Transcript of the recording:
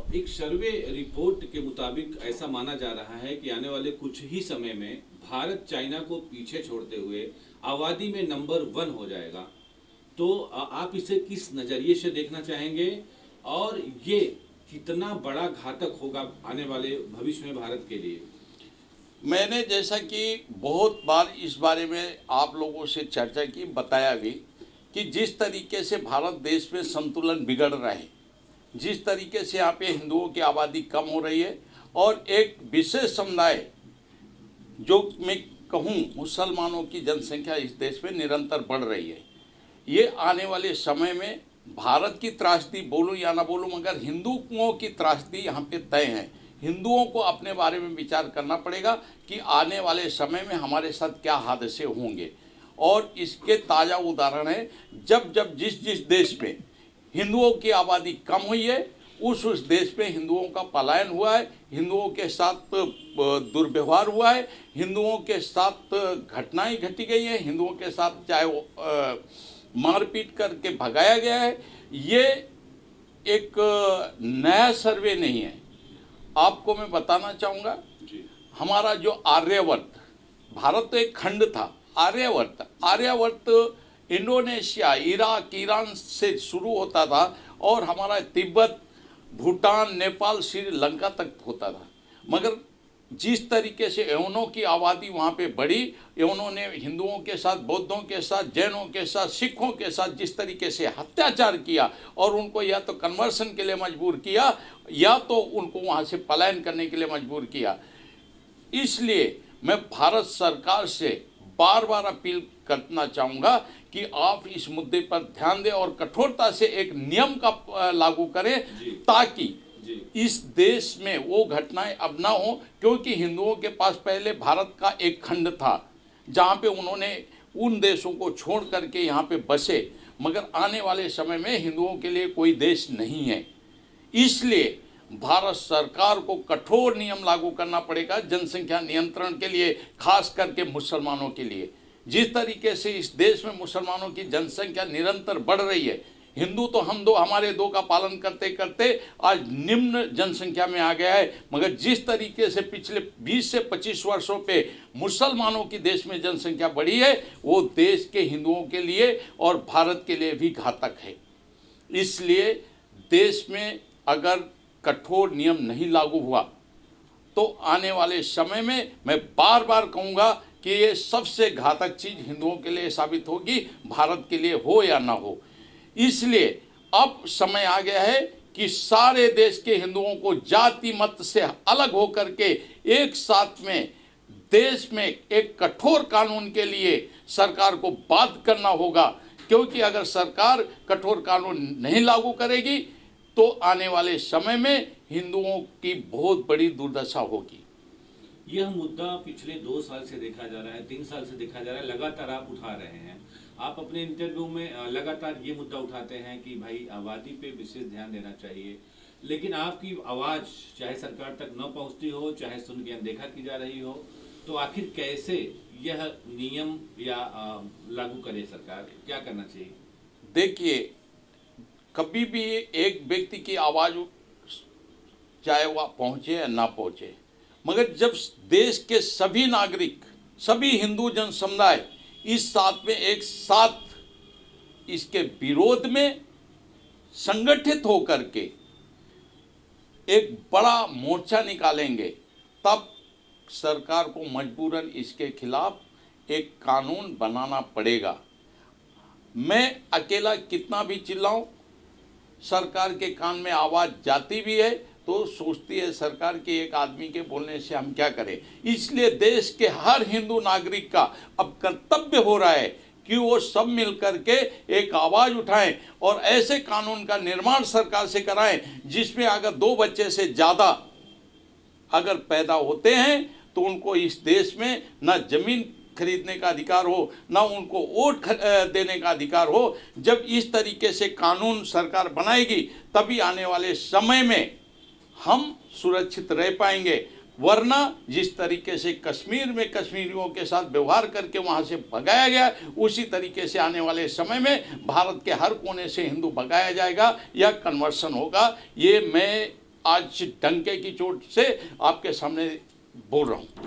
एक survey report के मुताबिक ऐसा माना जा रहा है कि आने वाले कुछ ही समय में भारत चाइना को पीछे छोड़ते हुए आबादी में नंबर 1 हो जाएगा। तो आप इसे किस नज़रिए से देखना चाहेंगे और ये कितना बड़ा घातक होगा आने वाले भविष्य में भारत के लिए? मैंने जैसा कि बहुत बार इस बारे में आप लोगों से चर्चा की, बताया भी कि जिस तरीके से भारत देश में संतुलन बिगड़ रहा है, जिस तरीके से यहाँ पे हिंदुओं की आबादी कम हो रही है और एक विशेष समुदाय जो मैं कहूँ मुसलमानों की जनसंख्या इस देश में निरंतर बढ़ रही है, ये आने वाले समय में भारत की त्रासदी बोलूँ या ना बोलूँ, मगर हिंदुओं की त्रासदी यहाँ पे तय है। हिंदुओं को अपने बारे में विचार करना पड़ेगा कि आने वाले समय में हमारे साथ क्या हादसे होंगे। और इसके ताज़ा उदाहरण है, जब जब जिस जिस देश में हिंदुओं की आबादी कम हुई है उस देश में हिंदुओं का पलायन हुआ है, हिंदुओं के साथ दुर्व्यवहार हुआ है, हिंदुओं के साथ घटनाएं घटी गई हैं, हिंदुओं के साथ चाहे वो मारपीट करके भगाया गया है। ये एक नया सर्वे नहीं है। आपको मैं बताना चाहूँगा, हमारा जो आर्यवर्त, भारत तो एक खंड था, आर्यवर्त इंडोनेशिया, इराक, ईरान से शुरू होता था और हमारा तिब्बत, भूटान, नेपाल, श्रीलंका तक होता था। मगर जिस तरीके से यवनों की आबादी वहाँ पे बढ़ी, यवनों ने हिंदुओं के साथ, बौद्धों के साथ, जैनों के साथ, सिखों के साथ जिस तरीके से अत्याचार किया और उनको या तो कन्वर्सन के लिए मजबूर किया या तो उनको वहाँ से पलायन करने के लिए मजबूर किया। इसलिए मैं भारत सरकार से बार बार अपील करना चाहूँगा कि आप इस मुद्दे पर ध्यान दें और कठोरता से एक नियम का लागू करें ताकि इस देश में वो घटनाएं अब ना हो। क्योंकि हिंदुओं के पास पहले भारत का एक खंड था जहाँ पे उन्होंने उन देशों को छोड़ करके यहाँ पे बसे, मगर आने वाले समय में हिंदुओं के लिए कोई देश नहीं है। इसलिए भारत सरकार को कठोर नियम लागू करना पड़ेगा जनसंख्या नियंत्रण के लिए, खास करके मुसलमानों के लिए। जिस तरीके से इस देश में मुसलमानों की जनसंख्या निरंतर बढ़ रही है, हिंदू तो हम दो हमारे दो का पालन करते करते आज निम्न जनसंख्या में आ गया है, मगर जिस तरीके से पिछले 20 से 25 वर्षों पे मुसलमानों की देश में जनसंख्या बढ़ी है, वो देश के हिंदुओं के लिए और भारत के लिए भी घातक है। इसलिए देश में अगर कठोर नियम नहीं लागू हुआ तो आने वाले समय में मैं बार बार कहूँगा कि ये सबसे घातक चीज़ हिंदुओं के लिए साबित होगी, भारत के लिए हो या ना हो। इसलिए अब समय आ गया है कि सारे देश के हिंदुओं को जाति मत से अलग होकर के एक साथ में देश में एक कठोर कानून के लिए सरकार को बाध्य करना होगा। क्योंकि अगर सरकार कठोर कानून नहीं लागू करेगी तो आने वाले समय में हिंदुओं की बहुत बड़ी दुर्दशा होगी। यह मुद्दा पिछले 2 साल से देखा जा रहा है, 3 साल से देखा जा रहा है, लगातार आप उठा रहे हैं। आप अपने इंटरव्यू में लगातार ये मुद्दा उठाते हैं कि भाई आबादी पे विशेष ध्यान देना चाहिए, लेकिन आपकी आवाज़ चाहे सरकार तक न पहुंचती हो, चाहे सुन के अनदेखा की जा रही हो, तो आखिर कैसे यह नियम या लागू करे सरकार? क्या करना चाहिए? देखिए, कभी भी एक व्यक्ति की आवाज़ चाहे वह पहुँचे या ना पहुँचे, मगर जब देश के सभी नागरिक, सभी हिंदू जन समुदाय इस साथ में एक साथ इसके विरोध में संगठित होकर के एक बड़ा मोर्चा निकालेंगे, तब सरकार को मजबूरन इसके खिलाफ एक कानून बनाना पड़ेगा। मैं अकेला कितना भी चिल्लाऊं, सरकार के कान में आवाज़ जाती भी है तो सोचती है सरकार के एक आदमी के बोलने से हम क्या करें। इसलिए देश के हर हिंदू नागरिक का अब कर्तव्य हो रहा है कि वो सब मिलकर के एक आवाज़ उठाएं और ऐसे कानून का निर्माण सरकार से कराएं जिसमें अगर 2 बच्चे से ज़्यादा अगर पैदा होते हैं तो उनको इस देश में न जमीन खरीदने का अधिकार हो, ना उनको वोट देने का अधिकार हो। जब इस तरीके से कानून सरकार बनाएगी तभी आने वाले समय में हम सुरक्षित रह पाएंगे। वरना जिस तरीके से कश्मीर में कश्मीरियों के साथ व्यवहार करके वहाँ से भगाया गया, उसी तरीके से आने वाले समय में भारत के हर कोने से हिंदू भगाया जाएगा या कन्वर्सन होगा। ये मैं आज डंके की चोट से आपके सामने बोल रहा हूँ।